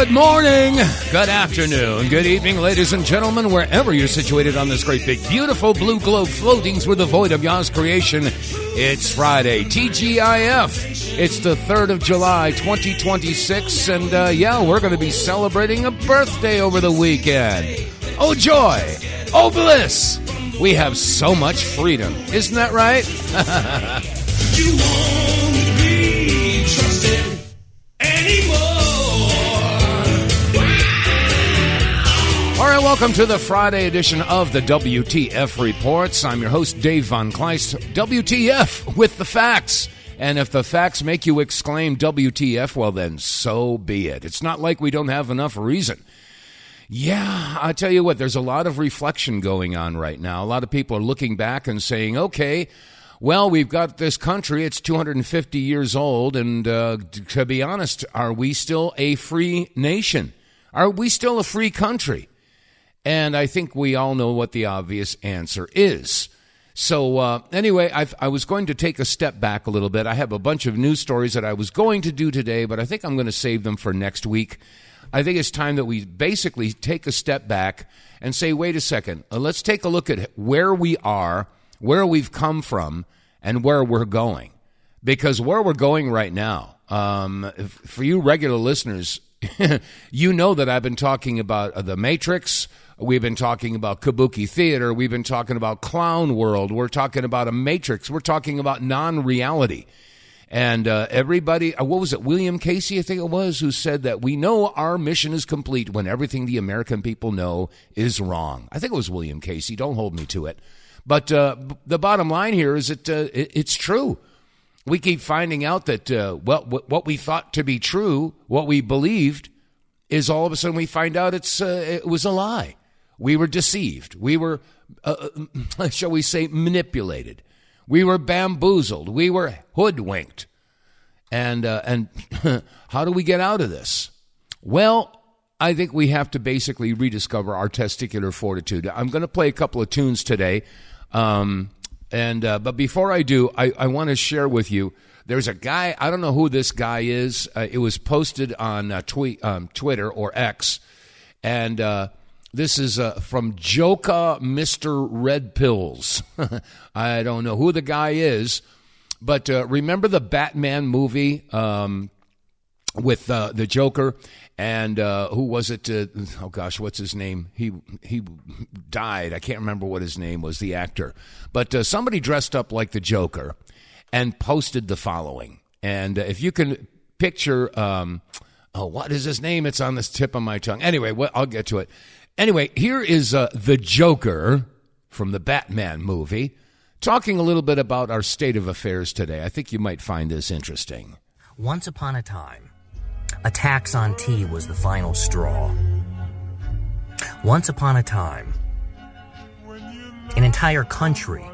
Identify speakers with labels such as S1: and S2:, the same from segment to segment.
S1: Good morning, good afternoon, good evening, ladies and gentlemen, wherever you're situated on this great, big, beautiful blue globe floating through the void of Yah's creation. It's Friday, TGIF. It's the 3rd of July, 2026, and we're going to be celebrating a birthday over the weekend. Oh, joy! Oh, bliss! We have so much freedom. Isn't that right?
S2: You won't be trusted anymore.
S1: All right, welcome to the Friday edition of the WTF Reports. I'm your host, Dave vonKleist. WTF with the facts. And if the facts make you exclaim WTF, well then so be it. It's not like we don't have enough reason. Yeah, I tell you what, there's a lot of reflection going on right now. A lot of people are looking back and saying, okay, well, we've got this country, it's 250 years old, and to be honest, are we still a free nation? Are we still a free country? And I think we all know what the obvious answer is. So anyway, I was going to take a step back a little bit. I have a bunch of news stories that I was going to do today, but I think I'm going to save them for next week. I think it's time that we basically take a step back and say, wait a second, let's take a look at where we are, where we've come from, and where we're going. Because where we're going right now, for you regular listeners, you know that I've been talking about The Matrix. We've been talking about Kabuki Theater. We've been talking about Clown World. We're talking about a Matrix. We're talking about non-reality. And everybody, what was it, William Casey, I think it was, who said that we know our mission is complete when everything the American people know is wrong. I think it was William Casey. Don't hold me to it. But the bottom line here is that it's true. We keep finding out that what we thought to be true, what we believed, is all of a sudden we find out it was a lie. We were deceived. We were, shall we say, manipulated. We were bamboozled. We were hoodwinked. And how do we get out of this? Well, I think we have to basically rediscover our testicular fortitude. I'm going to play a couple of tunes today. But before I do, I want to share with you, there's a guy, I don't know who this guy is. It was posted on Twitter or X. And this is from Joka Mr. Red Pills. I don't know who the guy is. But remember the Batman movie with the Joker? And who was it? Oh, gosh, what's his name? He died. I can't remember what his name was, the actor. But somebody dressed up like the Joker and posted the following. And if you can picture, what is his name? It's on the tip of my tongue. Anyway, I'll get to it. Anyway, here is the Joker from the Batman movie talking a little bit about our state of affairs today. I think you might find this interesting.
S3: Once upon a time, a tax on tea was the final straw. Once upon a time, an entire country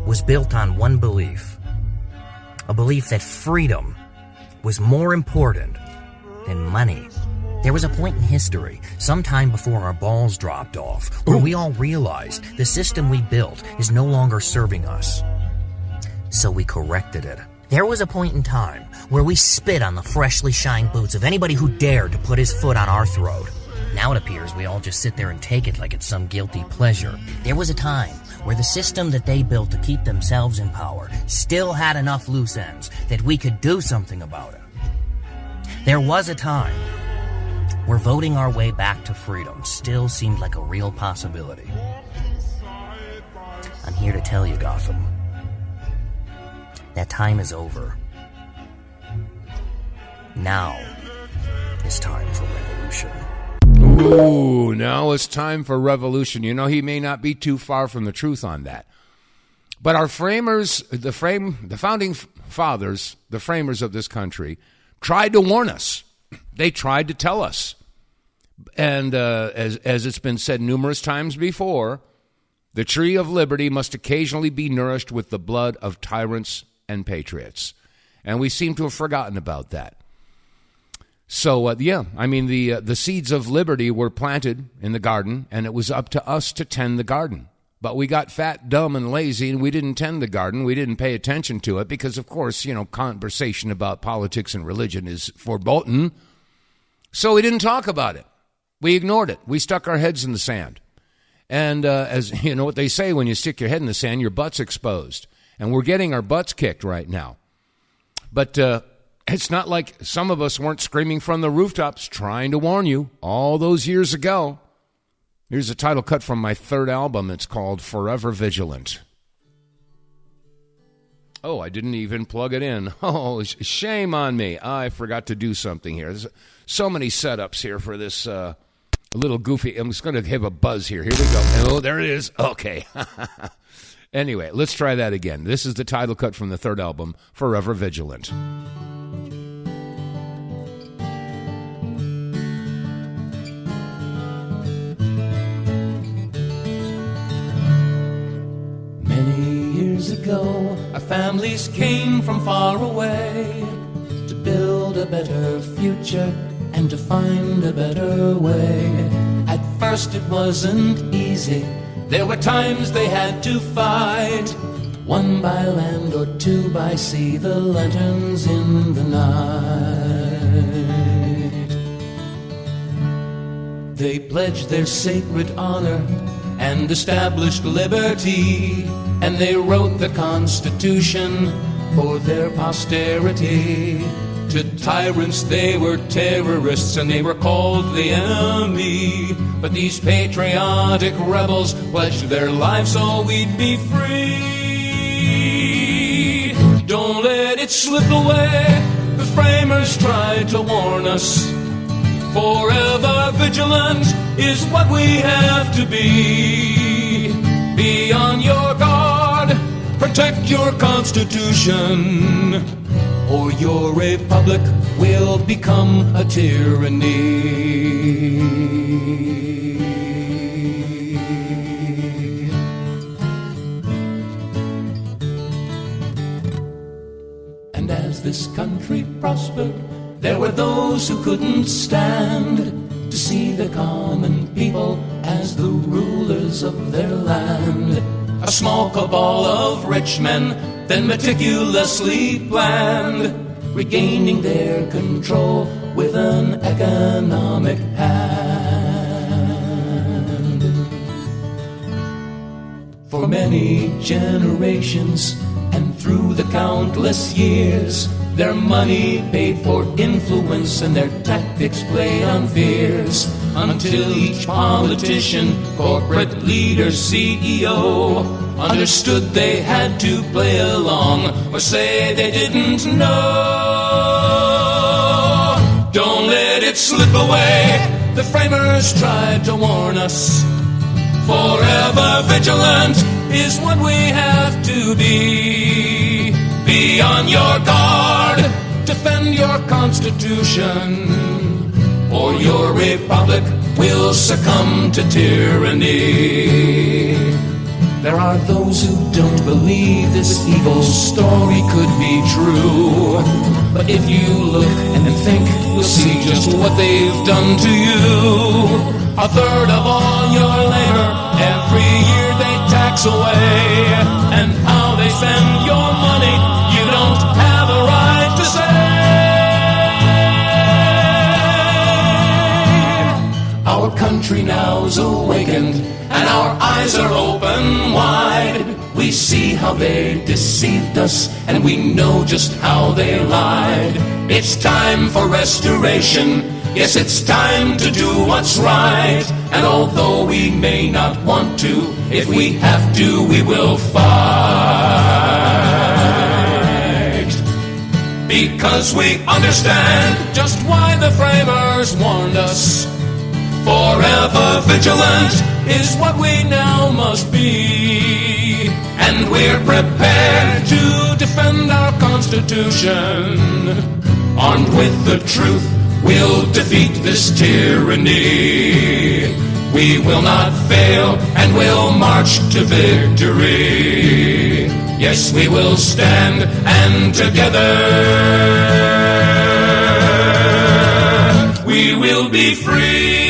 S3: was built on one belief. A belief that freedom was more important than money. There was a point in history, sometime before our balls dropped off, where we all realized the system we built is no longer serving us. So we corrected it. There was a point in time where we spit on the freshly shined boots of anybody who dared to put his foot on our throat. Now it appears we all just sit there and take it like it's some guilty pleasure. There was a time where the system that they built to keep themselves in power still had enough loose ends that we could do something about it. There was a time where voting our way back to freedom still seemed like a real possibility. I'm here to tell you, Gotham, that time is over. Now is time for revolution.
S1: Ooh, now it's time for revolution. You know, he may not be too far from the truth on that. But our framers, the founding fathers, the framers of this country, tried to warn us. They tried to tell us. And as it's been said numerous times before, the tree of liberty must occasionally be nourished with the blood of tyrants and patriots. And we seem to have forgotten about that. So, the seeds of liberty were planted in the garden, and it was up to us to tend the garden. But we got fat, dumb, and lazy, and we didn't tend the garden. We didn't pay attention to it because, of course, conversation about politics and religion is verboten. So we didn't talk about it. We ignored it. We stuck our heads in the sand. And as you know what they say, when you stick your head in the sand, your butt's exposed. And we're getting our butts kicked right now. But it's not like some of us weren't screaming from the rooftops trying to warn you all those years ago. Here's a title cut from my third album. It's called Forever Vigilant. Oh, I didn't even plug it in. Oh, shame on me. I forgot to do something here. There's so many setups here for this little goofy. I'm just going to have a buzz here. Here we go. Oh, there it is. Okay. Anyway, let's try that again. This is the title cut from the third album, Forever Vigilant.
S2: Many years ago, our families came from far away to build a better future and to find a better way. At first it wasn't easy. There were times they had to fight, one by land or two by sea, the lanterns in the night. They pledged their sacred honor and established liberty, and they wrote the Constitution for their posterity. To tyrants they were terrorists, and they were called the enemy. But these patriotic rebels pledged their lives so we'd be free. Don't let it slip away. The framers tried to warn us. Forever vigilant is what we have to be. Be on your guard, protect your Constitution, or your republic will become a tyranny. And as this country prospered, there were those who couldn't stand to see the common people as the rulers of their land. A small cabal of rich men then meticulously planned, regaining their control with an economic hand. For many generations and through the countless years, their money paid for influence and their tactics played on fears, until each politician, corporate leader, CEO understood they had to play along or say they didn't know. Don't let it slip away. The framers tried to warn us. Forever vigilant is what we have to be. Be on your guard, defend your Constitution, or your republic will succumb to tyranny. There are those who don't believe this evil story could be true. But if you look and think, you'll see just what they've done to you. A third of all your labor, every year they tax away. And how they spend your money, you don't have a right to say. Our country now's awakened, and our eyes are open wide. We see how they deceived us, and we know just how they lied. It's time for restoration. Yes, it's time to do what's right. And although we may not want to, if we have to, we will fight. Because we understand just why the framers warned us. Forever vigilant is what we now must be. And we're prepared to defend our Constitution. Armed with the truth, we'll defeat this tyranny. We will not fail, and we'll march to victory. Yes, we will stand, and together we will be free.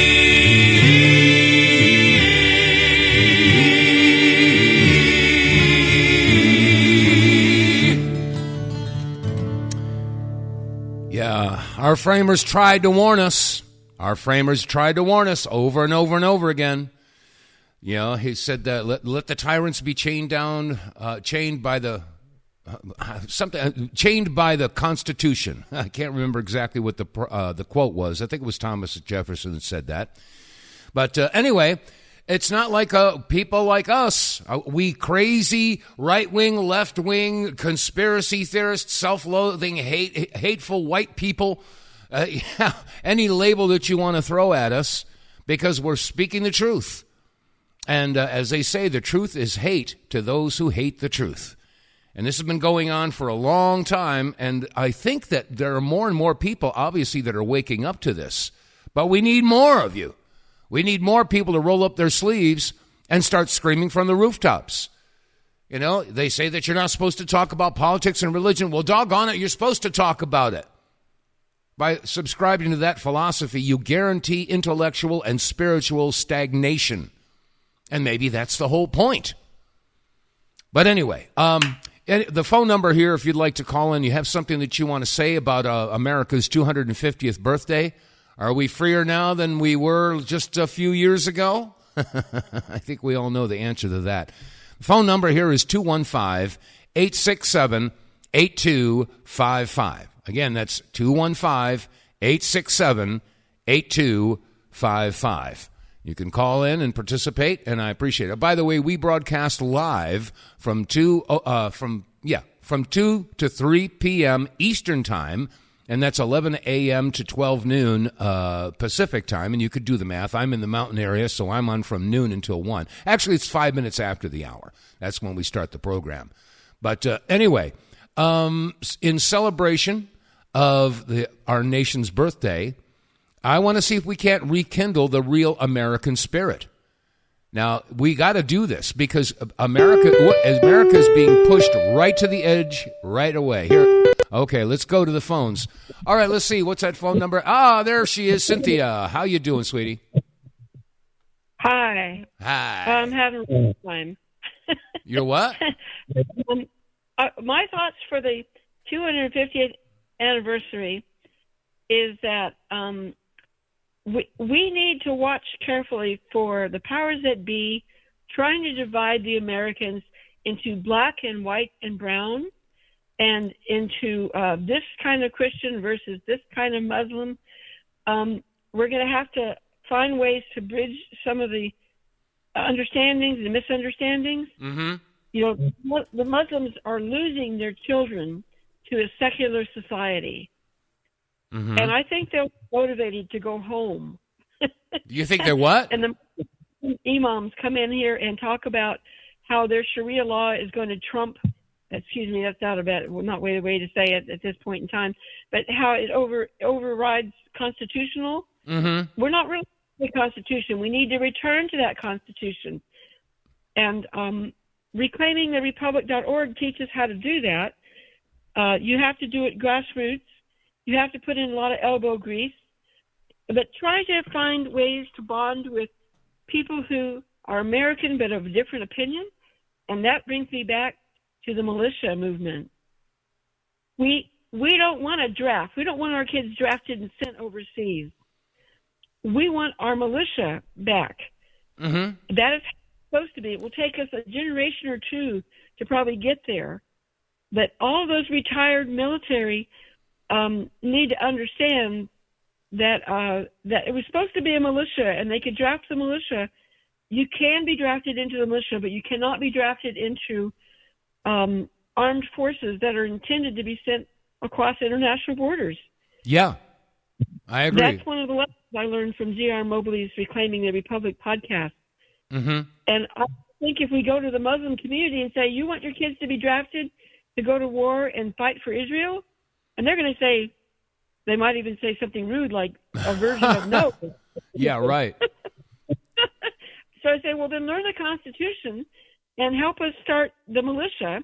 S1: Our framers tried to warn us. Our framers tried to warn us over and over and over again. You know, he said that let the tyrants be chained by the chained by the Constitution. I can't remember exactly what the quote was. I think it was Thomas Jefferson that said that. But anyway, it's not like people like us, we crazy right-wing, left-wing, conspiracy theorists, self-loathing, hateful white people, any label that you want to throw at us, because we're speaking the truth. And as they say, the truth is hate to those who hate the truth. And this has been going on for a long time, and I think that there are more and more people, obviously, that are waking up to this. But we need more of you. We need more people to roll up their sleeves and start screaming from the rooftops. You know, they say that you're not supposed to talk about politics and religion. Well, doggone it, you're supposed to talk about it. By subscribing to that philosophy, you guarantee intellectual and spiritual stagnation. And maybe that's the whole point. But anyway, the phone number here, if you'd like to call in, you have something that you want to say about America's 250th birthday. Are we freer now than we were just a few years ago? I think we all know the answer to that. The phone number here is 215-867-8255. Again, that's 215-867-8255. You can call in and participate, and I appreciate it. By the way, we broadcast live from 2 to 3 p.m. Eastern Time, and that's 11 a.m. to 12 noon Pacific Time, and you could do the math. I'm in the mountain area, so I'm on from noon until 1. Actually, it's 5 minutes after the hour. That's when we start the program. But anyway, in celebration of our nation's birthday, I want to see if we can't rekindle the real American spirit. Now, we got to do this because America is being pushed right to the edge right away. Here, okay, let's go to the phones. All right, let's see. What's that phone number? Ah, there she is, Cynthia. How you doing, sweetie?
S4: Hi.
S1: Hi.
S4: I'm having a good time.
S1: You're what?
S4: My thoughts for the 250th anniversary is that we need to watch carefully for the powers that be trying to divide the Americans into black and white and brown, and into this kind of Christian versus this kind of Muslim. We're going to have to find ways to bridge some of the understandings and misunderstandings.
S1: Mm-hmm.
S4: You know, the Muslims are losing their children to a secular society.
S1: Mm-hmm.
S4: And I think they're motivated to go home.
S1: You think they're what?
S4: And the imams come in here and talk about how their Sharia law is going to trump, excuse me, that's not a bad, well, not the way to say it at this point in time, but how it overrides constitutional.
S1: Mm-hmm.
S4: We're not really the Constitution. We need to return to that Constitution. And reclaimingtherepublic.org teaches how to do that. You have to do it grassroots. You have to put in a lot of elbow grease, but try to find ways to bond with people who are American but of a different opinion, and that brings me back to the militia movement. We don't want a draft. We don't want our kids drafted and sent overseas. We want our militia back.
S1: Mm-hmm.
S4: That is supposed to be. It will take us a generation or two to probably get there, but all those retired military need to understand that it was supposed to be a militia, and they could draft the militia. You can be drafted into the militia, but you cannot be drafted into armed forces that are intended to be sent across international borders.
S1: Yeah, I agree.
S4: That's one of the lessons I learned from Z.R. Mobley's Reclaiming the Republic podcast.
S1: Mm-hmm.
S4: And I think if we go to the Muslim community and say, you want your kids to be drafted to go to war and fight for Israel? And they're going to say, they might even say something rude like a version of no.
S1: Yeah, right.
S4: So I say, well, then learn the Constitution and help us start the militia.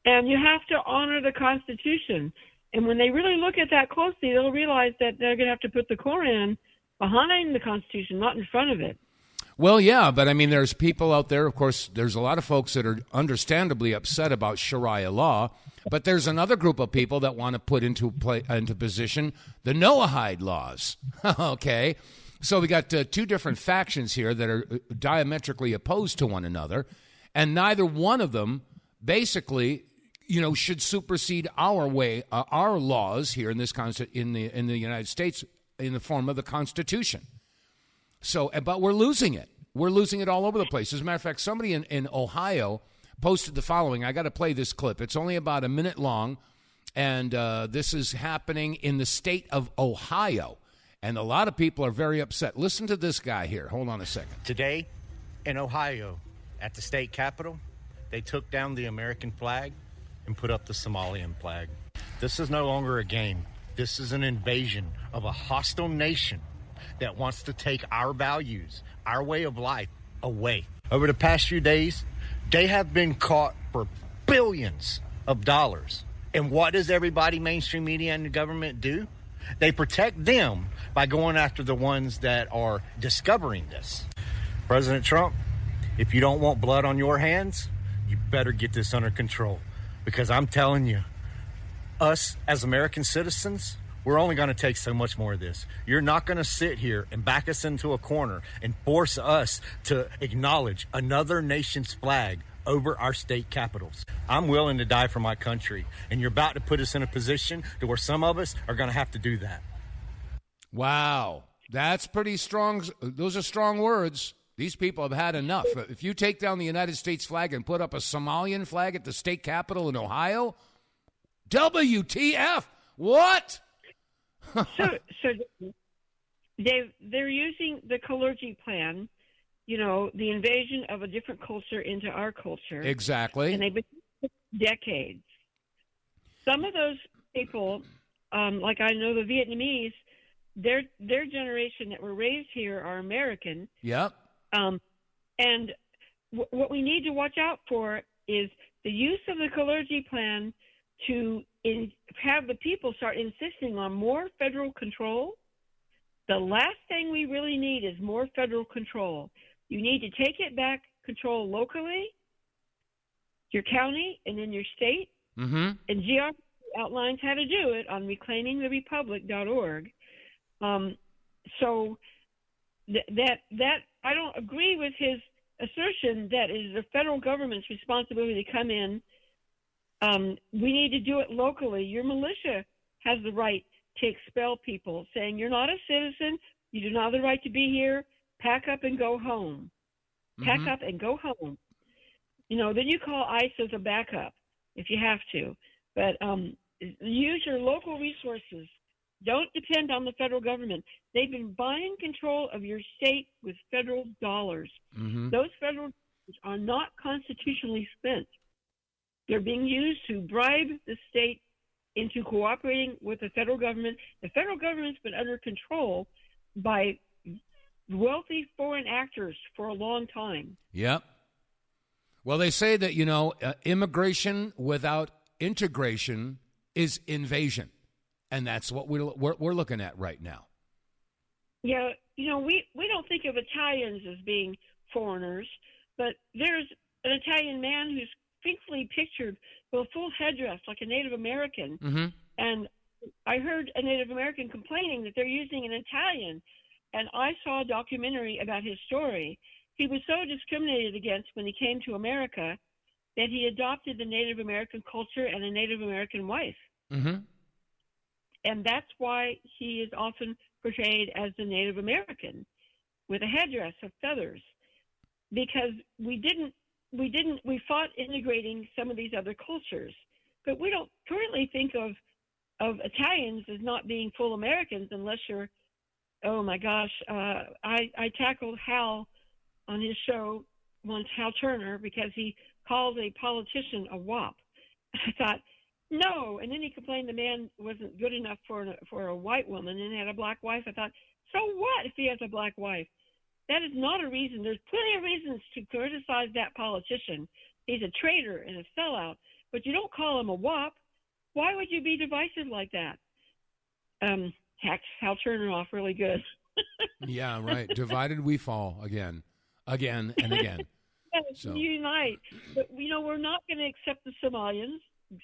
S4: And you have to honor the Constitution. And when they really look at that closely, they'll realize that they're going to have to put the Koran behind the Constitution, not in front of it.
S1: Well, yeah, but I mean, there's people out there, of course, there's a lot of folks that are understandably upset about Sharia law, But there's another group of people that want to put into position the Noahide laws. Okay, so we got two different factions here that are diametrically opposed to one another, and neither one of them basically, should supersede our laws here in this in the United States in the form of the Constitution. So, but we're losing it. We're losing it all over the place. As a matter of fact, somebody in Ohio posted the following. I got to play this clip. It's only about a minute long, and this is happening in the state of Ohio, and a lot of people are very upset. Listen to this guy here. Hold on a second.
S5: Today in Ohio, at the state capitol, they took down the American flag and put up the Somalian flag. This is no longer a game. This is an invasion of a hostile nation that wants to take our values, our way of life, away. Over the past few days, they have been caught for billions of dollars. And what does everybody, mainstream media and the government do? They protect them by going after the ones that are discovering this. President Trump, if you don't want blood on your hands, you better get this under control. Because I'm telling you, us as American citizens, we're only going to take so much more of this. You're not going to sit here and back us into a corner and force us to acknowledge another nation's flag over our state capitals. I'm willing to die for my country, and you're about to put us in a position to where some of us are going to have to do that.
S1: Wow, that's pretty strong. Those are strong words. These people have had enough. If you take down the United States flag and put up a Somalian flag at the state capitol in Ohio, WTF? What?
S4: so they're using the Kalergi plan, the invasion of a different culture into our culture.
S1: Exactly.
S4: And they've been decades. Some of those people, like I know the Vietnamese, their generation that were raised here are American.
S1: Yep.
S4: And what we need to watch out for is the use of the Kalergi plan to have the people start insisting on more federal control. The last thing we really need is more federal control. You need to take it back, control locally, your county, and then your state.
S1: Mm-hmm.
S4: And GR outlines how to do it on reclaimingtherepublic.org. So that I don't agree with his assertion that it is the federal government's responsibility to come in. We need to do it locally. Your militia has the right to expel people, saying you're not a citizen, you do not have the right to be here, pack up and go home. Pack up and go home. Then you call ICE as a backup if you have to. But use your local resources. Don't depend on the federal government. They've been buying control of your state with federal dollars.
S1: Mm-hmm.
S4: Those federal dollars are not constitutionally spent. They're being used to bribe the state into cooperating with the federal government. The federal government's been under control by wealthy foreign actors for a long time.
S1: Yep. Well, they say that, immigration without integration is invasion. And that's what we're looking at right now.
S4: Yeah, we don't think of Italians as being foreigners, but there's an Italian man who's faithfully pictured with a full headdress like a Native American.
S1: Mm-hmm.
S4: And I heard a Native American complaining that they're using an Italian. And I saw a documentary about his story. He was so discriminated against when he came to America that he adopted the Native American culture and a Native American wife.
S1: Mm-hmm.
S4: And that's why he is often portrayed as the Native American with a headdress of feathers, because we fought integrating some of these other cultures, but we don't currently think of Italians as not being full Americans unless you're, oh my gosh, I tackled Hal on his show once, Hal Turner, because he calls a politician a wop. I thought, no. And then he complained the man wasn't good enough for a white woman and had a black wife. I thought, so what if he has a black wife? That is not a reason. There's plenty of reasons to criticize that politician. He's a traitor and a sellout, but you don't call him a wop. Why would you be divisive like that? Hacks Hal Turner off really good.
S1: Yeah, right. Divided we fall again and again.
S4: Yes, so. Unite. But, we're not going to accept the Somalians.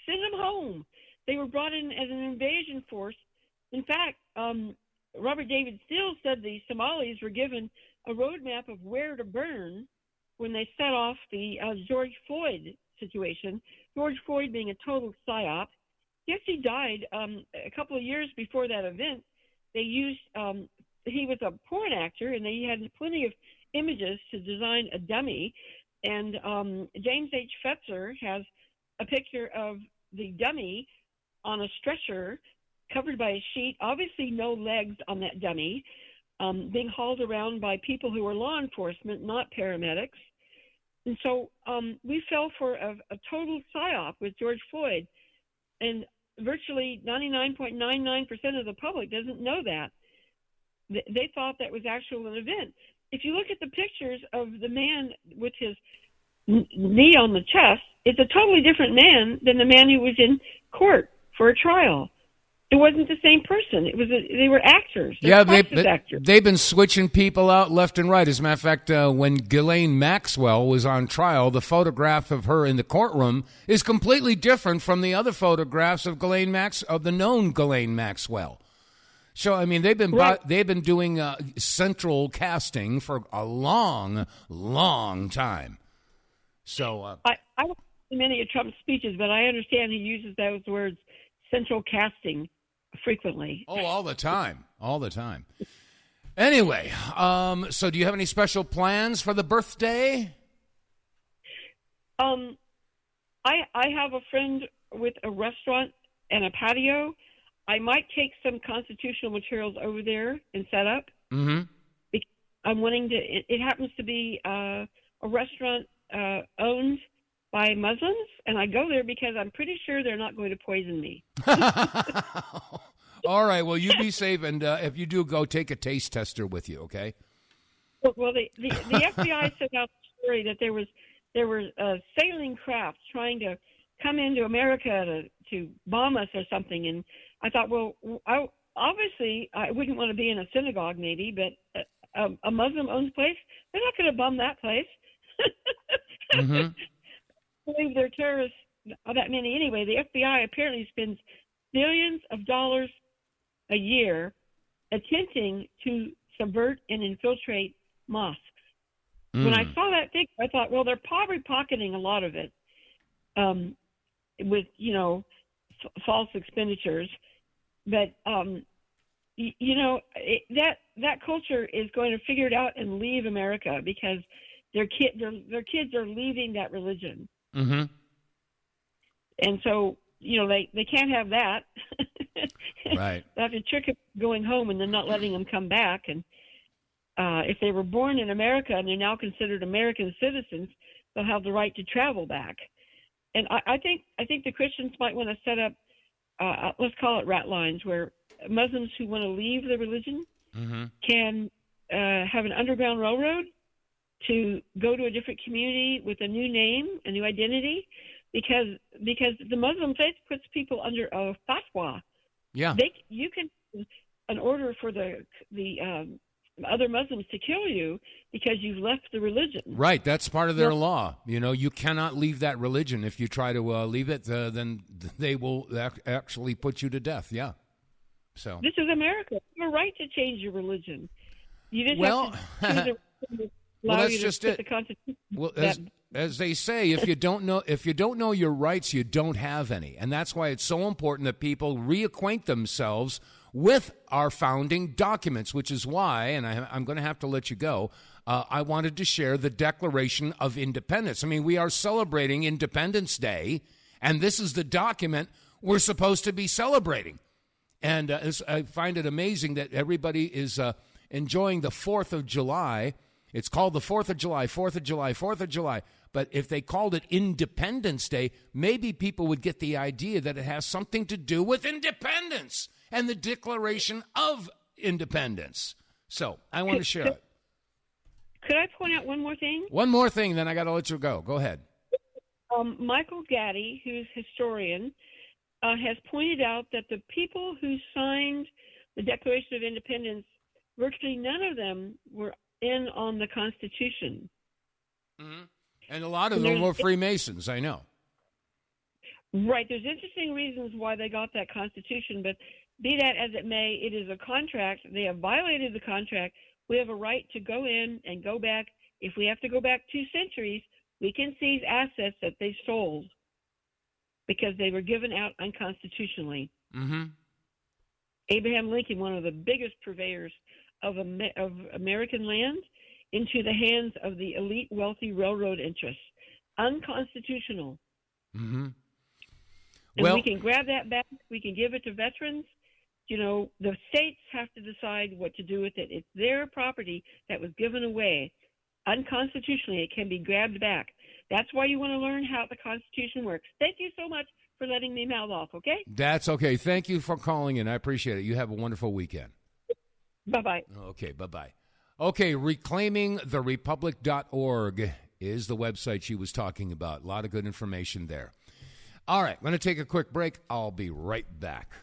S4: send them home. They were brought in as an invasion force. In fact, Robert David Steele said the Somalis were given a roadmap of where to burn when they set off the George Floyd situation. George Floyd being a total psyop. He actually died a couple of years before that event. They used, he was a porn actor, and they had plenty of images to design a dummy. And James H. Fetzer has a picture of the dummy on a stretcher covered by a sheet, obviously no legs on that dummy, being hauled around by people who were law enforcement, not paramedics. And so we fell for a total psyop with George Floyd. And virtually 99.99% of the public doesn't know that. They thought that was actual an event. If you look at the pictures of the man with his knee on the chest, it's a totally different man than the man who was in court for a trial. It wasn't the same person. They were actors. Actors.
S1: They've been switching people out left and right. As a matter of fact, when Ghislaine Maxwell was on trial, the photograph of her in the courtroom is completely different from the other photographs of the known Ghislaine Maxwell. So I mean, they've been doing central casting for a long, long time. So
S4: I don't see many of Trump's speeches, but I understand he uses those words, central casting, frequently.
S1: Oh, all the time. Anyway, so do you have any special plans for the birthday?
S4: I have a friend with a restaurant and a patio. I might take some constitutional materials over there and set up.
S1: Mm-hmm.
S4: I'm wanting to. It happens to be a restaurant owned by Muslims, and I go there because I'm pretty sure they're not going to poison me.
S1: All right. Well, you be safe, and if you do go, take a taste tester with you, okay?
S4: Well, the FBI sent out the story that there were sailing crafts trying to come into America to bomb us or something, and I thought, well, obviously I wouldn't want to be in a synagogue, maybe, but a Muslim-owned place, they're not going to bomb that place.
S1: Mm-hmm.
S4: I believe they're terrorists, that many anyway. The FBI apparently spends billions of dollars a year attempting to subvert and infiltrate mosques. When I saw that figure, I thought, well, they're probably pocketing a lot of it with, false expenditures. But, that culture is going to figure it out and leave America because their kids are leaving that religion.
S1: Mm-hmm.
S4: And so, they can't have that.
S1: Right.
S4: They have to trick them going home and then not letting them come back. And if they were born in America and they're now considered American citizens, they'll have the right to travel back. And I think the Christians might want to set up, let's call it rat lines, where Muslims who want to leave the religion
S1: mm-hmm.
S4: can have an underground railroad to go to a different community with a new name, a new identity, because the Muslim faith puts people under a fatwa.
S1: Yeah.
S4: You can an order for the other Muslims to kill you because you've left the religion.
S1: Right, that's part of their law. You cannot leave that religion. If you try to leave it, then they will actually put you to death. Yeah. So
S4: this is America. You have a right to change your religion. You just have to choose a
S1: well, that's just it. Well, as they say, if you don't know your rights, you don't have any, and that's why it's so important that people reacquaint themselves with our founding documents. Which is why, and I'm going to have to let you go. I wanted to share the Declaration of Independence. I mean, we are celebrating Independence Day, and this is the document we're supposed to be celebrating. And I find it amazing that everybody is enjoying the 4th of July. It's called the 4th of July, 4th of July, 4th of July. But if they called it Independence Day, maybe people would get the idea that it has something to do with independence and the Declaration of Independence. So I want to share it.
S4: Could I point out one more thing?
S1: One more thing, then I got to let you go. Go ahead.
S4: Michael Gaddy, who's a historian, has pointed out that the people who signed the Declaration of Independence, virtually none of them were in on the Constitution.
S1: Mm-hmm. And a lot of them were Freemasons, I know.
S4: Right. There's interesting reasons why they got that Constitution, but be that as it may, it is a contract. They have violated the contract. We have a right to go in and go back. If we have to go back 2 centuries, we can seize assets that they sold because they were given out unconstitutionally.
S1: Mm-hmm.
S4: Abraham Lincoln, one of the biggest purveyors of American land, into the hands of the elite wealthy railroad interests. Unconstitutional.
S1: Mm-hmm.
S4: And
S1: Well,
S4: we can grab that back. We can give it to veterans. You know, the states have to decide what to do with it. It's their property that was given away. Unconstitutionally, it can be grabbed back. That's why you want to learn how the Constitution works. Thank you so much for letting me mouth off, okay?
S1: that's okay. Thank you for calling in. I appreciate it. You have a wonderful weekend.
S4: Bye-bye.
S1: Okay, bye-bye. Okay, reclaimingtherepublic.org is the website she was talking about. A lot of good information there. All right, I'm going to take a quick break. I'll be right back.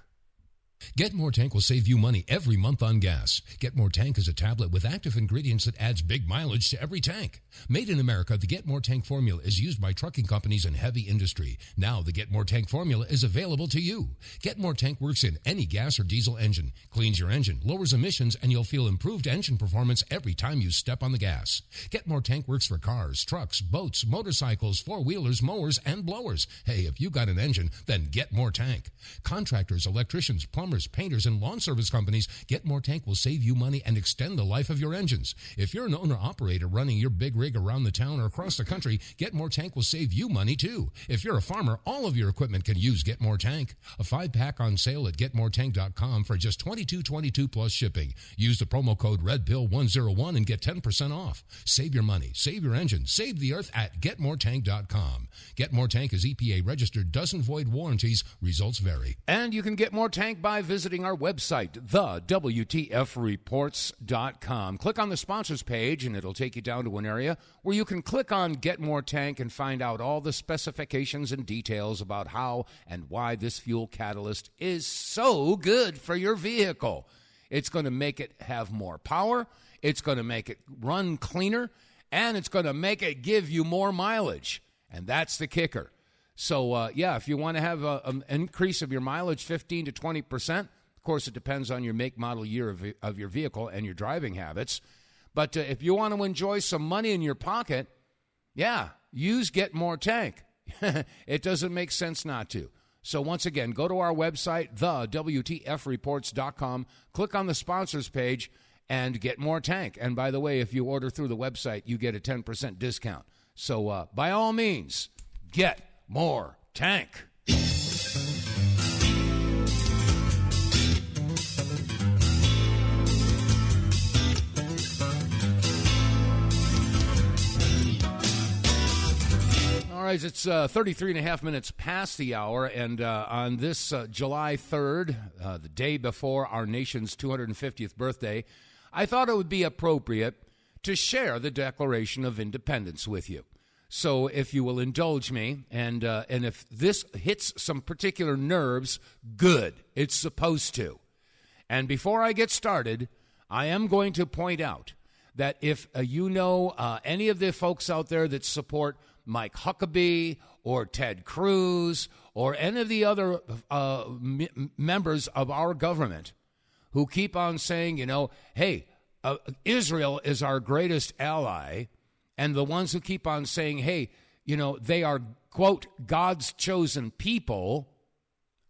S6: Get More Tank will save you money every month on gas. Get More Tank is a tablet with active ingredients that adds big mileage to every tank. Made in America, the Get More Tank formula is used by trucking companies and heavy industry. Now the Get More Tank formula is available to you. Get More Tank works in any gas or diesel engine, cleans your engine, lowers emissions, and you'll feel improved engine performance every time you step on the gas. Get More Tank works for cars, trucks, boats, motorcycles, four-wheelers, mowers, and blowers. Hey, if you got an engine, then Get More Tank. Contractors, electricians, plumbers, painters, and lawn service companies, Get More Tank will save you money and extend the life of your engines. If you're an owner-operator running your big rig around the town or across the country, Get More Tank will save you money too. If you're a farmer, all of your equipment can use Get More Tank. A 5-pack on sale at getmoretank.com for just $22.22 plus shipping. Use the promo code REDPILL101 and get 10% off. Save your money, save your engine, save the earth at getmoretank.com. Get More Tank is EPA registered, doesn't void warranties, results vary.
S1: And you can get more tank by visiting our website, TheWTFReports.com. Click on the sponsors page, and it'll take you down to an area where you can click on Get More Tank and find out all the specifications and details about how and why this fuel catalyst is so good for your vehicle. It's going to make it have more power, it's going to make it run cleaner, and it's going to make it give you more mileage. And that's the kicker. So, if you want to have an increase of your mileage 15 to 20%, of course, it depends on your make, model, year of your vehicle and your driving habits. But if you want to enjoy some money in your pocket, use Get More Tank. It doesn't make sense not to. So once again, go to our website, TheWTFReports.com, click on the sponsors page, and Get More Tank. And by the way, if you order through the website, you get a 10% discount. So by all means, get more tank. All right, it's 33 and a half minutes past the hour, and on this July 3rd, the day before our nation's 250th birthday, I thought it would be appropriate to share the Declaration of Independence with you. So if you will indulge me, and if this hits some particular nerves, good. It's supposed to. And before I get started, I am going to point out that if you know any of the folks out there that support Mike Huckabee or Ted Cruz or any of the other members of our government who keep on saying, hey, Israel is our greatest ally, and the ones who keep on saying, hey, they are, quote, God's chosen people,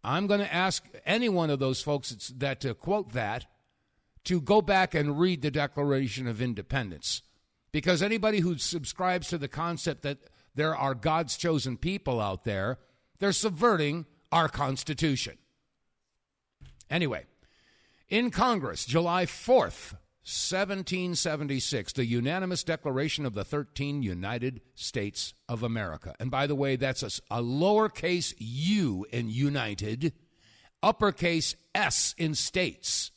S1: I'm going to ask any one of those folks that quote that to go back and read the Declaration of Independence. Because anybody who subscribes to the concept that there are God's chosen people out there, they're subverting our Constitution. Anyway, in Congress, July 4th, 1776, the unanimous declaration of the 13 United States of America. And by the way, that's a lowercase u in united, uppercase S in states.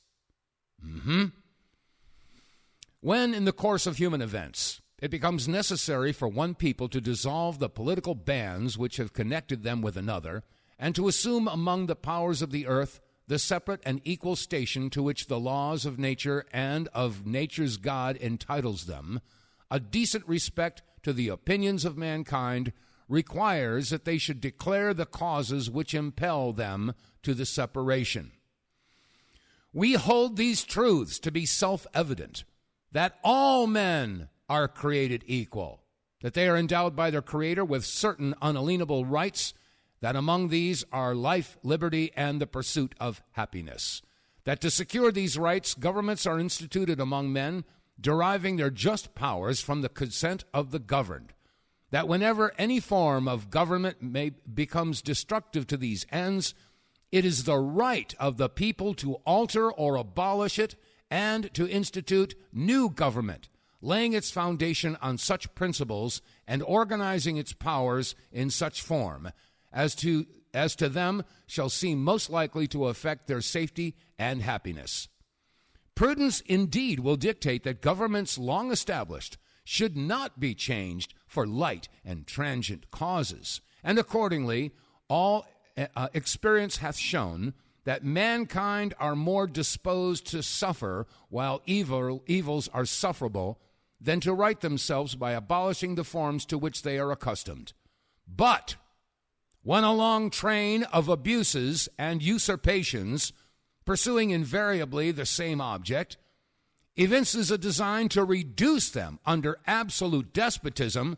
S1: When, in the course of human events, it becomes necessary for one people to dissolve the political bands which have connected them with another, and to assume among the powers of the earth the separate and equal station to which the laws of nature and of nature's God entitles them, a decent respect to the opinions of mankind requires that they should declare the causes which impel them to the separation. We hold these truths to be self-evident, that all men are created equal, that they are endowed by their Creator with certain unalienable rights, that among these are life, liberty, and the pursuit of happiness. That to secure these rights, governments are instituted among men, deriving their just powers from the consent of the governed. That whenever any form of government becomes destructive to these ends, it is the right of the people to alter or abolish it and to institute new government, laying its foundation on such principles and organizing its powers in such form as to them shall seem most likely to affect their safety and happiness. Prudence indeed will dictate that governments long established should not be changed for light and transient causes, and accordingly all experience hath shown that mankind are more disposed to suffer while evils are sufferable than to right themselves by abolishing the forms to which they are accustomed. But when a long train of abuses and usurpations, pursuing invariably the same object, evinces a design to reduce them under absolute despotism,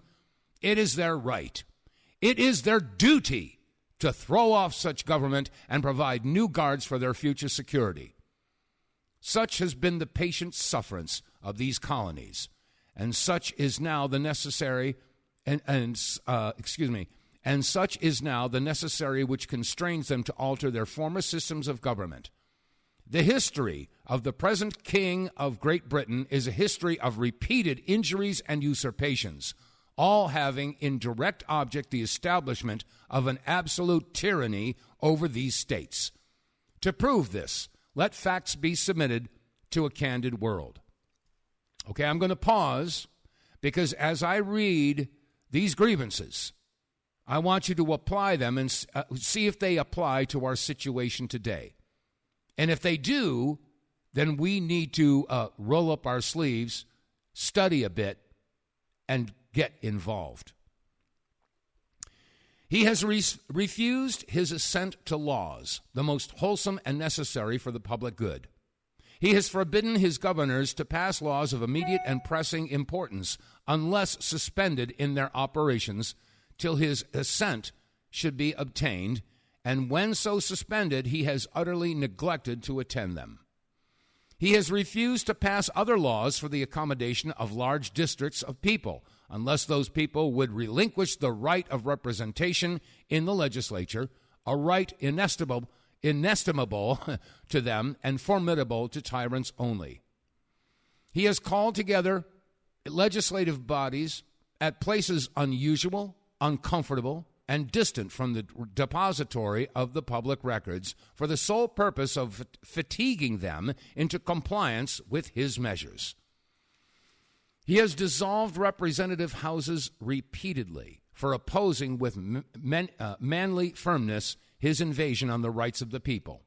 S1: it is their right, it is their duty to throw off such government and provide new guards for their future security. Such has been the patient sufferance of these colonies, and such is now the necessary and such is now the necessary which constrains them to alter their former systems of government. The history of the present King of Great Britain is a history of repeated injuries and usurpations, all having in direct object the establishment of an absolute tyranny over these states. To prove this, let facts be submitted to a candid world. Okay, I'm going to pause because as I read these grievances, I want you to apply them and see if they apply to our situation today. And if they do, then we need to roll up our sleeves, study a bit, and get involved. He has refused his assent to laws, the most wholesome and necessary for the public good. He has forbidden his governors to pass laws of immediate and pressing importance unless suspended in their operations till his assent should be obtained, and when so suspended, he has utterly neglected to attend them. He has refused to pass other laws for the accommodation of large districts of people, unless those people would relinquish the right of representation in the legislature, a right inestimable to them and formidable to tyrants only. He has called together legislative bodies at places unusual, uncomfortable, and distant from the depository of the public records for the sole purpose of fatiguing them into compliance with his measures. He has dissolved representative houses repeatedly for opposing with manly firmness his invasion on the rights of the people.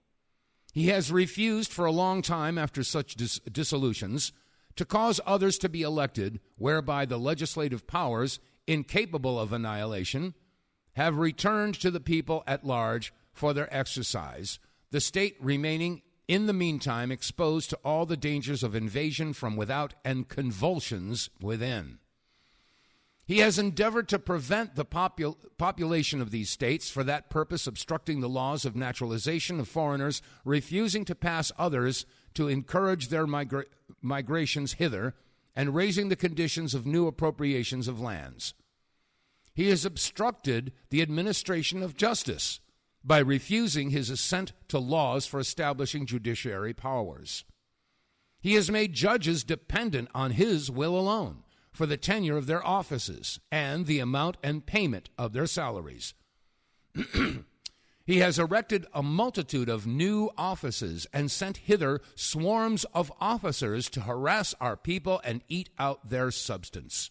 S1: He has refused for a long time after such dissolutions to cause others to be elected, whereby the legislative powers, incapable of annihilation, have returned to the people at large for their exercise, the state remaining in the meantime exposed to all the dangers of invasion from without and convulsions within. He has endeavored to prevent the population of these states, for that purpose obstructing the laws of naturalization of foreigners, refusing to pass others to encourage their migrations hither, and raising the conditions of new appropriations of lands. He has obstructed the administration of justice by refusing his assent to laws for establishing judiciary powers. He has made judges dependent on his will alone for the tenure of their offices and the amount and payment of their salaries. He has erected a multitude of new offices and sent hither swarms of officers to harass our people and eat out their substance.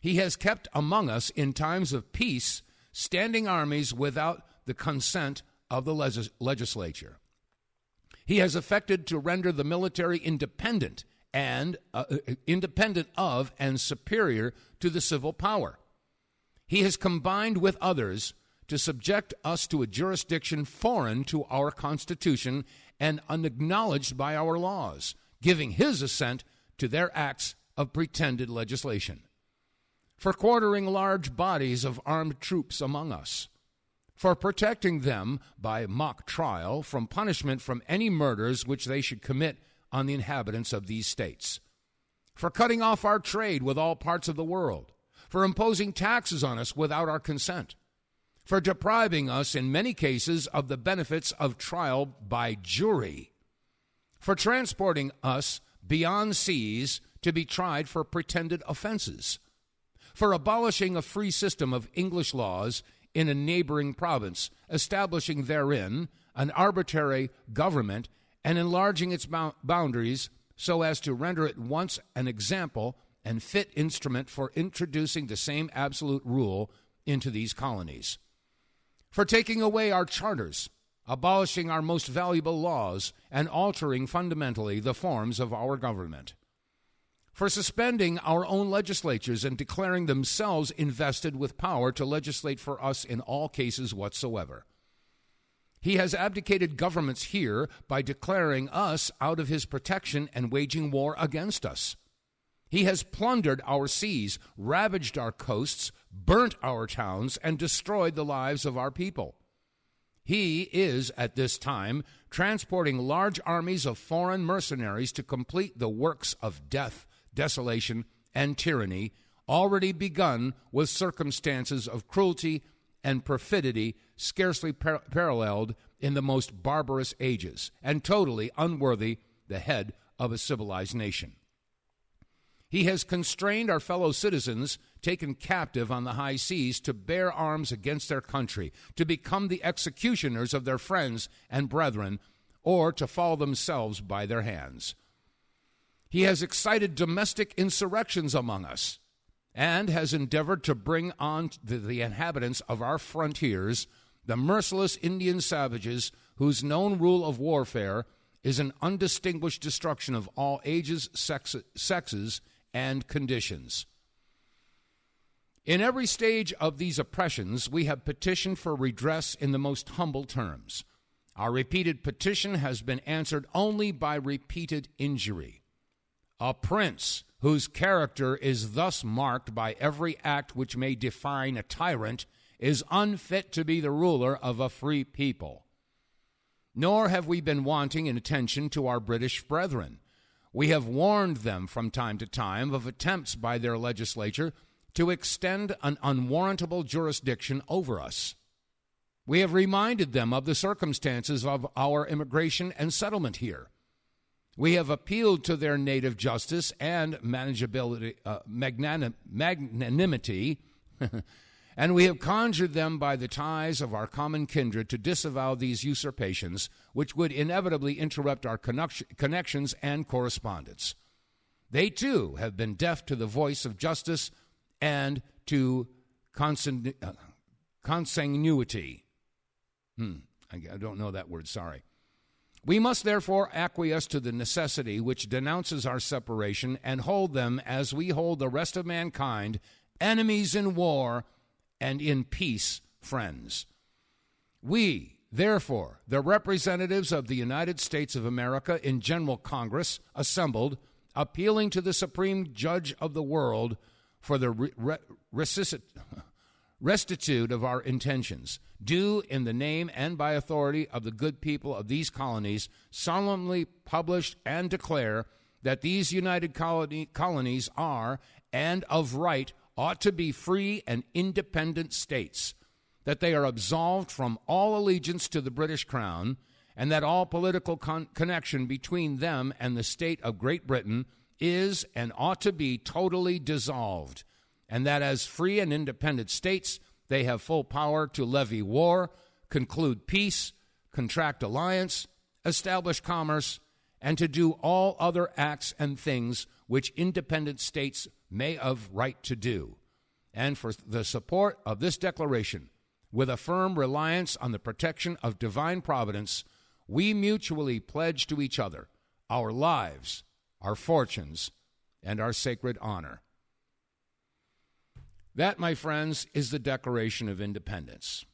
S1: He has kept among us in times of peace standing armies without the consent of the legislature. He has affected to render the military independent and independent of and superior to the civil power. he has combined with others to subject us to a jurisdiction foreign to our Constitution and unacknowledged by our laws, giving his assent to their acts of pretended legislation, for quartering large bodies of armed troops among us, for protecting them by mock trial from punishment from any murders which they should commit on the inhabitants of these states, for cutting off our trade with all parts of the world, for imposing taxes on us without our consent, for depriving us in many cases of the benefits of trial by jury, for transporting us beyond seas to be tried for pretended offenses, for abolishing a free system of English laws in a neighboring province, establishing therein an arbitrary government and enlarging its boundaries so as to render it once an example and fit instrument for introducing the same absolute rule into these colonies, for taking away our charters, abolishing our most valuable laws, and altering fundamentally the forms of our government, for suspending our own legislatures and declaring themselves invested with power to legislate for us in all cases whatsoever. He has abdicated governments here by declaring us out of his protection and waging war against us. He has plundered our seas, ravaged our coasts, burnt our towns, and destroyed the lives of our people. He is, at this time, transporting large armies of foreign mercenaries to complete the works of death, desolation, and tyranny already begun with circumstances of cruelty and perfidy scarcely paralleled in the most barbarous ages, and totally unworthy the head of a civilized nation. He has constrained our fellow citizens taken captive on the high seas to bear arms against their country, to become the executioners of their friends and brethren, or to fall themselves by their hands. He has excited domestic insurrections among us, and has endeavored to bring on the inhabitants of our frontiers the merciless Indian savages whose known rule of warfare is an undistinguished destruction of all ages, sexes, and conditions. In every stage of these oppressions, we have petitioned for redress in the most humble terms. Our repeated petition has been answered only by repeated injury. A prince whose character is thus marked by every act which may define a tyrant is unfit to be the ruler of a free people. Nor have we been wanting in attention to our British brethren. We have warned them from time to time of attempts by their legislature to extend an unwarrantable jurisdiction over us. We have reminded them of the circumstances of our immigration and settlement here. We have appealed to their native justice and magnanimity, and we have conjured them by the ties of our common kindred to disavow these usurpations, which would inevitably interrupt our connections and correspondence. They, too, have been deaf to the voice of justice and to consanguinity. I don't know that word, sorry. We must therefore acquiesce to the necessity which denounces our separation and hold them as we hold the rest of mankind, enemies in war and in peace, friends. We, therefore, the representatives of the United States of America in General Congress, assembled, appealing to the Supreme Judge of the world for the restitute of our intentions, do in the name and by authority of the good people of these colonies, solemnly publish and declare that these united colonies are, and of right, ought to be free and independent states, that they are absolved from all allegiance to the British Crown, and that all political connection between them and the state of Great Britain is and ought to be totally dissolved, and that as free and independent states, they have full power to levy war, conclude peace, contract alliance, establish commerce, and to do all other acts and things which independent states may of right to do. And for the support of this declaration, with a firm reliance on the protection of divine providence, we mutually pledge to each other our lives, our fortunes, and our sacred honor. That, my friends, is the Declaration of Independence.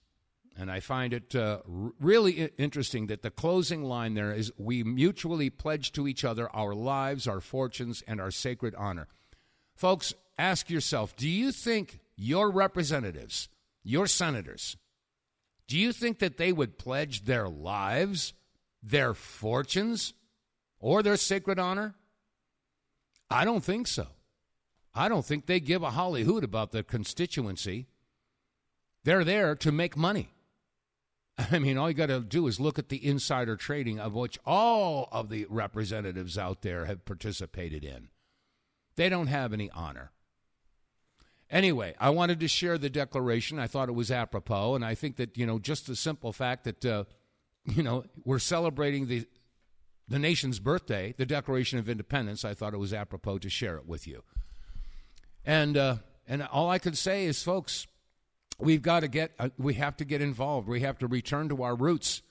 S1: And I find it really interesting that the closing line there is, we mutually pledge to each other our lives, our fortunes, and our sacred honor. Folks, ask yourself, do you think your representatives, your senators, do you think that they would pledge their lives, their fortunes, or their sacred honor? I don't think so. I don't think they give a holly hoot about the constituency. They're there to make money. I mean, all you got to do is look at the insider trading of which all of the representatives out there have participated in. They don't have any honor. Anyway, I wanted to share the Declaration. I thought it was apropos, and I think that, just the simple fact that, we're celebrating the nation's birthday, the Declaration of Independence, I thought it was apropos to share it with you. And all I could say is, folks, we have to get involved. We have to return to our roots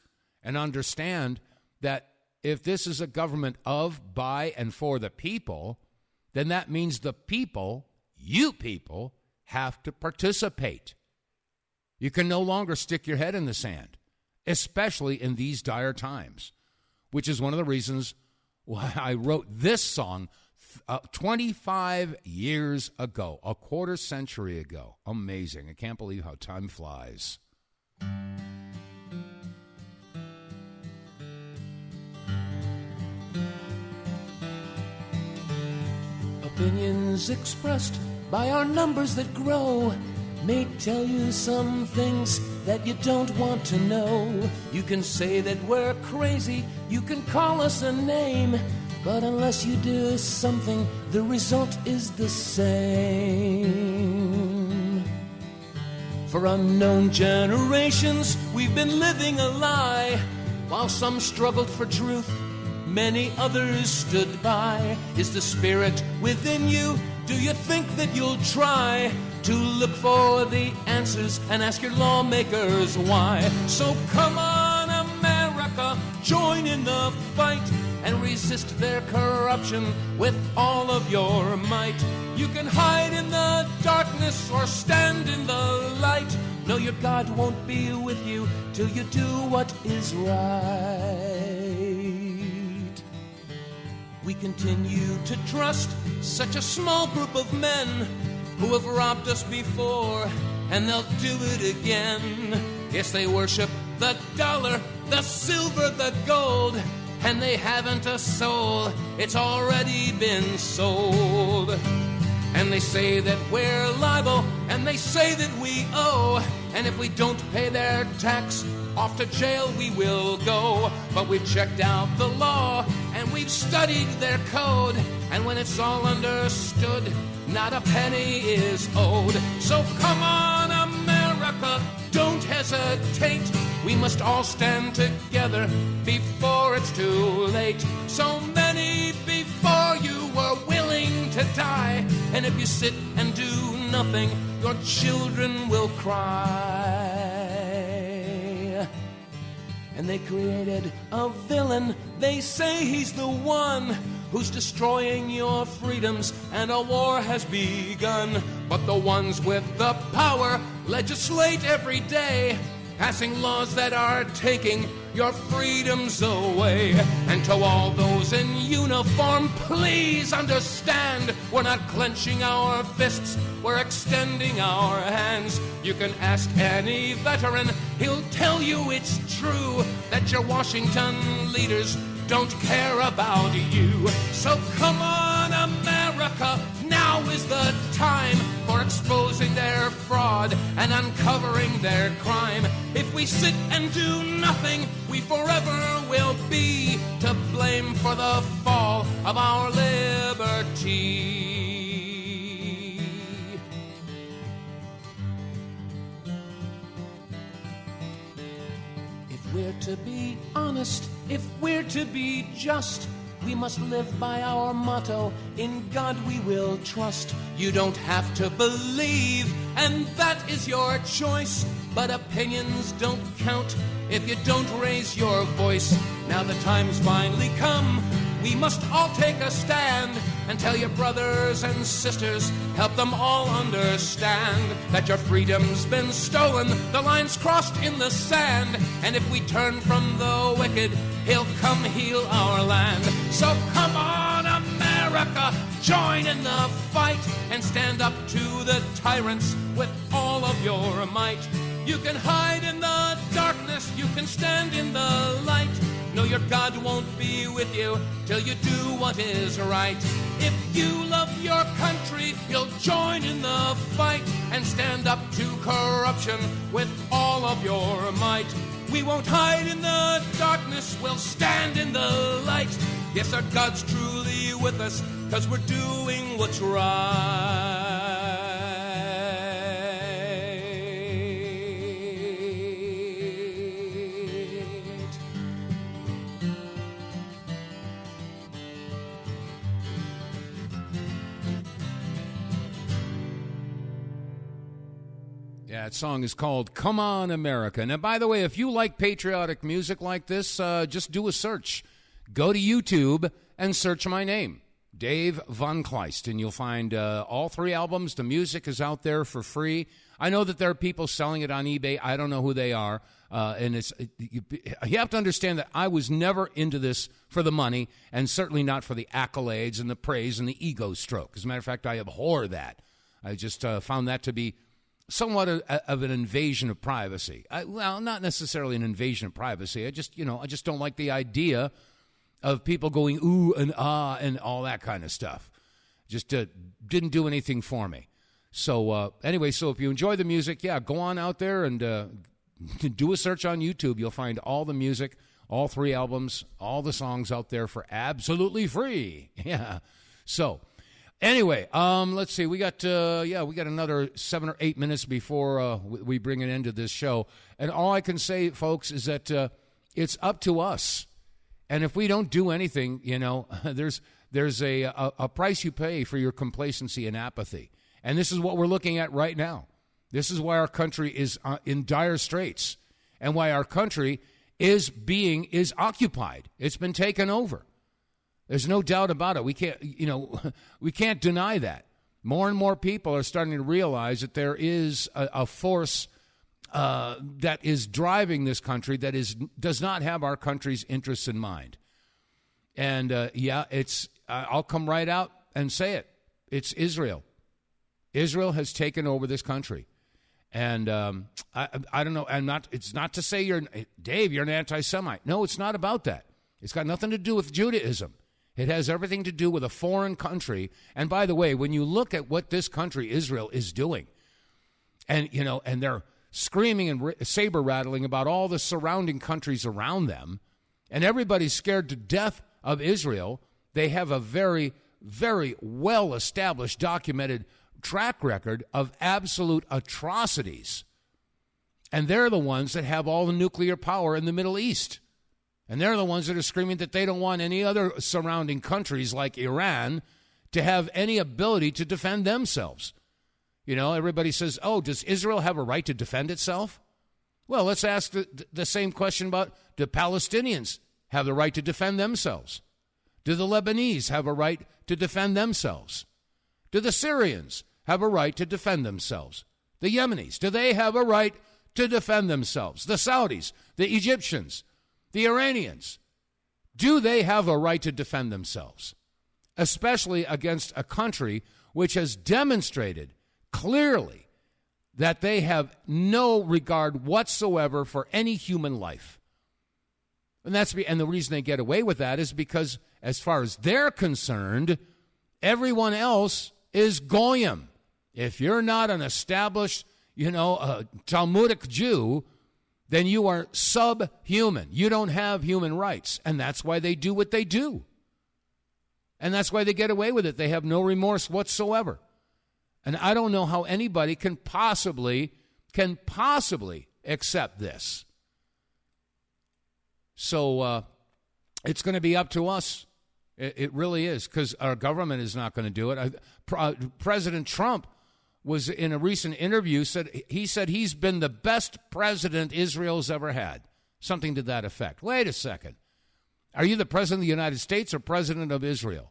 S1: and understand that if this is a government of, by, and for the people, then that means the people, you people, have to participate. You can no longer stick your head in the sand, especially in these dire times, which is one of the reasons why I wrote this song 25 years ago, a quarter century ago. Amazing. I can't believe how time flies.
S2: Opinions expressed by our numbers that grow may tell you some things that you don't want to know. You can say that we're crazy, you can call us a name, but unless you do something, the result is the same. For unknown generations, we've been living a lie. While some struggled for truth, many others stood by. Is the spirit within you? Do you think that you'll try to look for the answers and ask your lawmakers why? So come on, America, join in the fight and resist their corruption with all of your might. You can hide in the darkness or stand in the light. No, your God won't be with you till you do what is right. We continue to trust such a small group of men who have robbed us before, and they'll do it again. Yes, they worship the dollar, the silver, the gold, and they haven't a soul. It's already been sold. And they say that we're liable, and they say that we owe, and if we don't pay their tax, off to jail we will go. But we've checked out the law, and we've studied their code, and when it's all understood, not a penny is owed. So come on, America, don't hesitate. We must all stand together before it's too late. So many before you were willing to die, and if you sit and do nothing, your children will cry. And they created a villain, they say he's the one who's destroying your freedoms, and a war has begun. But the ones with the power legislate every day, passing laws that are taking your freedoms away. And to all those in uniform, please understand, we're not clenching our fists, we're extending our hands. You can ask any veteran, he'll tell you it's true that your Washington leaders don't care about you. So come on, America, now is the time for exposing their fraud and uncovering their crime. If we sit and do nothing, we forever will be to blame for the fall of our liberty. If we're to be honest, if we're to be just, we must live by our motto, in God we will trust. You don't have to believe, and that is your choice, but opinions don't count if you don't raise your voice. Now the time's finally come, we must all take a stand and tell your brothers and sisters, help them all understand that your freedom's been stolen, the line's crossed in the sand, and if we turn from the wicked, he'll come heal our land. So come on, America, join in the fight and stand up to the tyrants with all of your might. You can hide in the darkness, you can stand in the light. No, your God won't be with you till you do what is right. If you love your country, you'll join in the fight and stand up to corruption with all of your might. We won't hide in the darkness, we'll stand in the light. Yes, our God's truly with us, 'cause we're doing what's right.
S1: Yeah, that song is called Come On America. Now, by the way, if you like patriotic music like this, just do a search. Go to YouTube and search my name, Dave vonKleist, and you'll find all 3 albums. The music is out there for free. I know that there are people selling it on eBay. I don't know who they are. And you have to understand that I was never into this for the money, and certainly not for the accolades and the praise and the ego stroke. As a matter of fact, I abhor that. I just found that to be somewhat of an invasion of privacy. Well, not necessarily an invasion of privacy. I just don't like the idea of people going ooh and ah and all that kind of stuff. Just didn't do anything for me. So anyway, so if you enjoy the music, yeah, go on out there and do a search on YouTube. You'll find all the music, all 3 albums, all the songs out there for absolutely free. Yeah. So anyway, let's see. We got another 7 or 8 minutes before we bring an end to this show. And all I can say, folks, is that it's up to us. And if we don't do anything, there's a price you pay for your complacency and apathy. And this is what we're looking at right now. This is why our country is in dire straits, and why our country is occupied. It's been taken over. There's no doubt about it. We can't deny that. More and more people are starting to realize that there is a force that is driving this country that does not have our country's interests in mind. And I'll come right out and say it. It's Israel. Israel has taken over this country. And I don't know. It's not to say you're an anti-Semite. No, it's not about that. It's got nothing to do with Judaism. It has everything to do with a foreign country. And by the way, when you look at what this country, Israel, is doing, and they're screaming and saber rattling about all the surrounding countries around them, and everybody's scared to death of Israel, they have a very, very well-established, documented track record of absolute atrocities. And they're the ones that have all the nuclear power in the Middle East. And they're the ones that are screaming that they don't want any other surrounding countries like Iran to have any ability to defend themselves. Everybody says, oh, does Israel have a right to defend itself? Well, let's ask the same question about, do Palestinians have the right to defend themselves? Do the Lebanese have a right to defend themselves? Do the Syrians have a right to defend themselves? The Yemenis, do they have a right to defend themselves? The Saudis, the Egyptians, the Iranians, do they have a right to defend themselves? Especially against a country which has demonstrated clearly that they have no regard whatsoever for any human life. And the reason they get away with that is because, as far as they're concerned, everyone else is goyim. If you're not an established, Talmudic Jew, then you are subhuman. You don't have human rights. And that's why they do what they do. And that's why they get away with it. They have no remorse whatsoever. And I don't know how anybody can possibly accept this. So it's going to be up to us. It really is, because our government is not going to do it. President Trump was in a recent interview, said he's been the best president Israel's ever had. Something to that effect. Wait a second. Are you the president of the United States or president of Israel?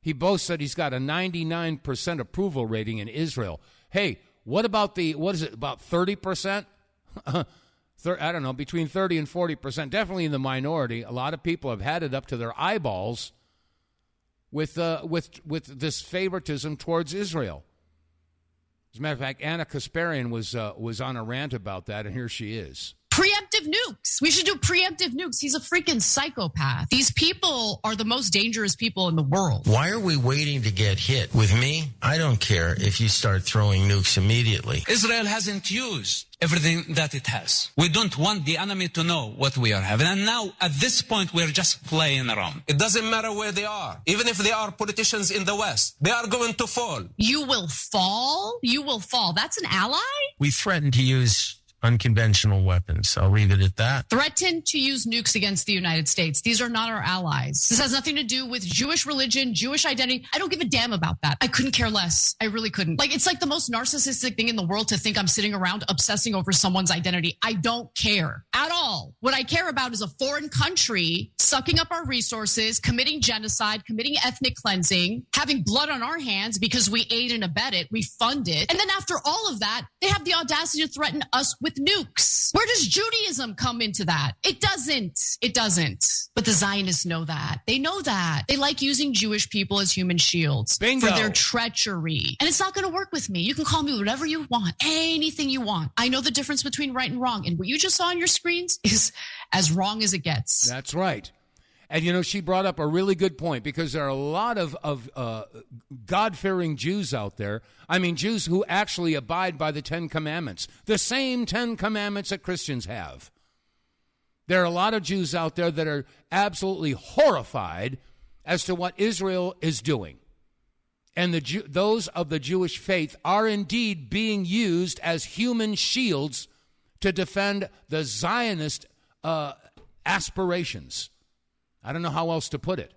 S1: He boasts that he's got a 99% approval rating in Israel. Hey, what about about 30%? I don't know, between 30 and 40%, definitely in the minority. A lot of people have had it up to their eyeballs with this favoritism towards Israel. As a matter of fact, Anna Kasparian was on a rant about that, and here she is.
S7: Preemptive nukes. We should do preemptive nukes. He's a freaking psychopath. These people are the most dangerous people in the world.
S8: Why are we waiting to get hit? With me, I don't care if you start throwing nukes immediately.
S9: Israel hasn't used everything that it has. We don't want the enemy to know what we are having. And now, at this point, we're just playing around. It doesn't matter where they are. Even if they are politicians in the West, they are going to fall.
S7: You will fall? You will fall. That's an ally?
S8: We threatened to use unconventional weapons. I'll leave it at that.
S7: Threatened to use nukes against the United States. These are not our allies. This has nothing to do with Jewish religion, Jewish identity. I don't give a damn about that. I couldn't care less. I really couldn't. Like, it's like the most narcissistic thing in the world to think I'm sitting around obsessing over someone's identity. I don't care at all. What I care about is a foreign country sucking up our resources, committing genocide, committing ethnic cleansing, having blood on our hands because we aid and abet it, we fund it. And then after all of that, they have the audacity to threaten us with nukes. Where does Judaism come into that? It doesn't. It doesn't. But the Zionists know that. They know that. They like using Jewish people as human shields for their treachery. And it's not going to work with me. You can call me whatever you want, anything you want. I know the difference between right and wrong. And what you just saw on your screens is as wrong as it gets.
S1: That's right. And, you know, she brought up a really good point because there are a lot of God-fearing Jews out there. I mean, Jews who actually abide by the Ten Commandments, the same Ten Commandments that Christians have. There are a lot of Jews out there that are absolutely horrified as to what Israel is doing. And those of the Jewish faith are indeed being used as human shields to defend the Zionist aspirations. I don't know how else to put it.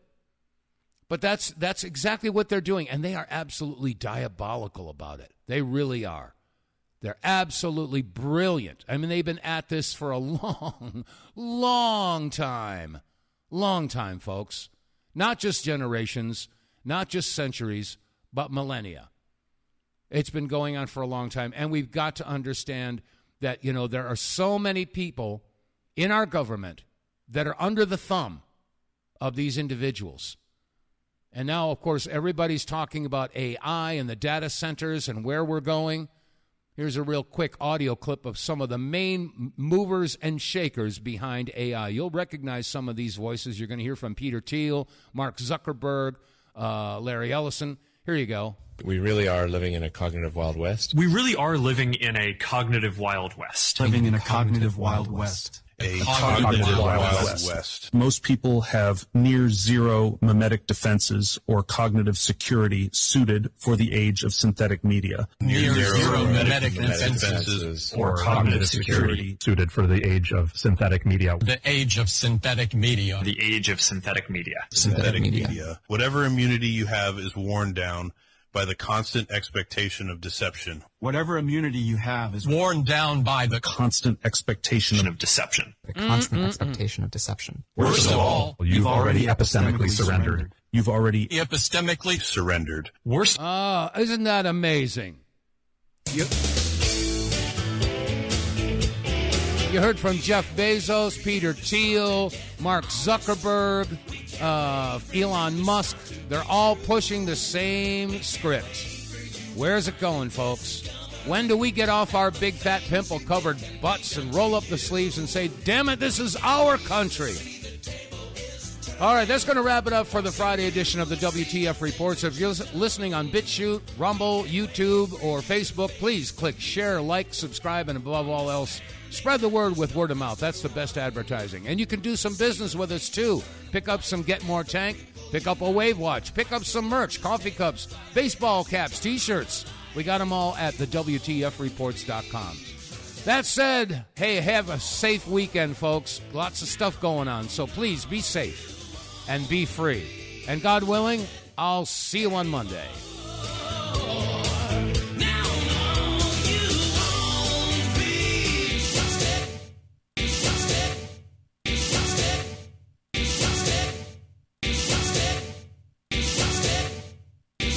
S1: But that's exactly what they're doing, and they are absolutely diabolical about it. They really are. They're absolutely brilliant. I mean, they've been at this for a long time. Long time, folks. Not just generations, not just centuries, but millennia. It's been going on for a long time, and we've got to understand that, you know, there are so many people in our government that are under the thumb of these individuals. And now, of course, everybody's talking about AI and the data centers and where we're going. Here's a real quick audio clip of some of the main movers and shakers behind AI. You'll recognize some of these voices. You're going to hear from Peter Thiel, Mark Zuckerberg, Larry Ellison. Here you go.
S10: We really are living in a cognitive Wild West.
S11: We really are living in a cognitive Wild West.
S12: Living in a cognitive Wild West.
S13: A cognitive Wild West.
S12: Most people have near zero mimetic defenses or cognitive security suited for the age of synthetic media.
S13: Near zero mimetic defenses or cognitive security
S12: suited for the age of synthetic media.
S9: The age of synthetic media.
S11: The age of synthetic media.
S13: Synthetic media. Whatever immunity you have is worn down by the constant expectation of deception.
S12: Whatever immunity you have is
S9: worn down by the
S12: constant expectation of
S11: deception.
S14: The constant expectation of deception.
S12: Worst of all, you've already epistemically surrendered. You've already
S9: epistemically
S13: surrendered.
S1: Worst. Isn't that amazing? You heard from Jeff Bezos, Peter Thiel, Mark Zuckerberg, Elon Musk. They're all pushing the same script. Where's it going, folks? When do we get off our big fat pimple-covered butts and roll up the sleeves and say, damn it, this is our country? All right, that's going to wrap it up for the Friday edition of the WTF Reports. If you're listening on BitChute, Rumble, YouTube, or Facebook, please click share, like, subscribe, and above all else, spread the word with word of mouth. That's the best advertising. And you can do some business with us, too. Pick up some Get More Tank. Pick up a Wave Watch. Pick up some merch, coffee cups, baseball caps, T-shirts. We got them all at TheWTFReports.com. That said, hey, have a safe weekend, folks. Lots of stuff going on, so please be safe and be free. And God willing, I'll see you on Monday.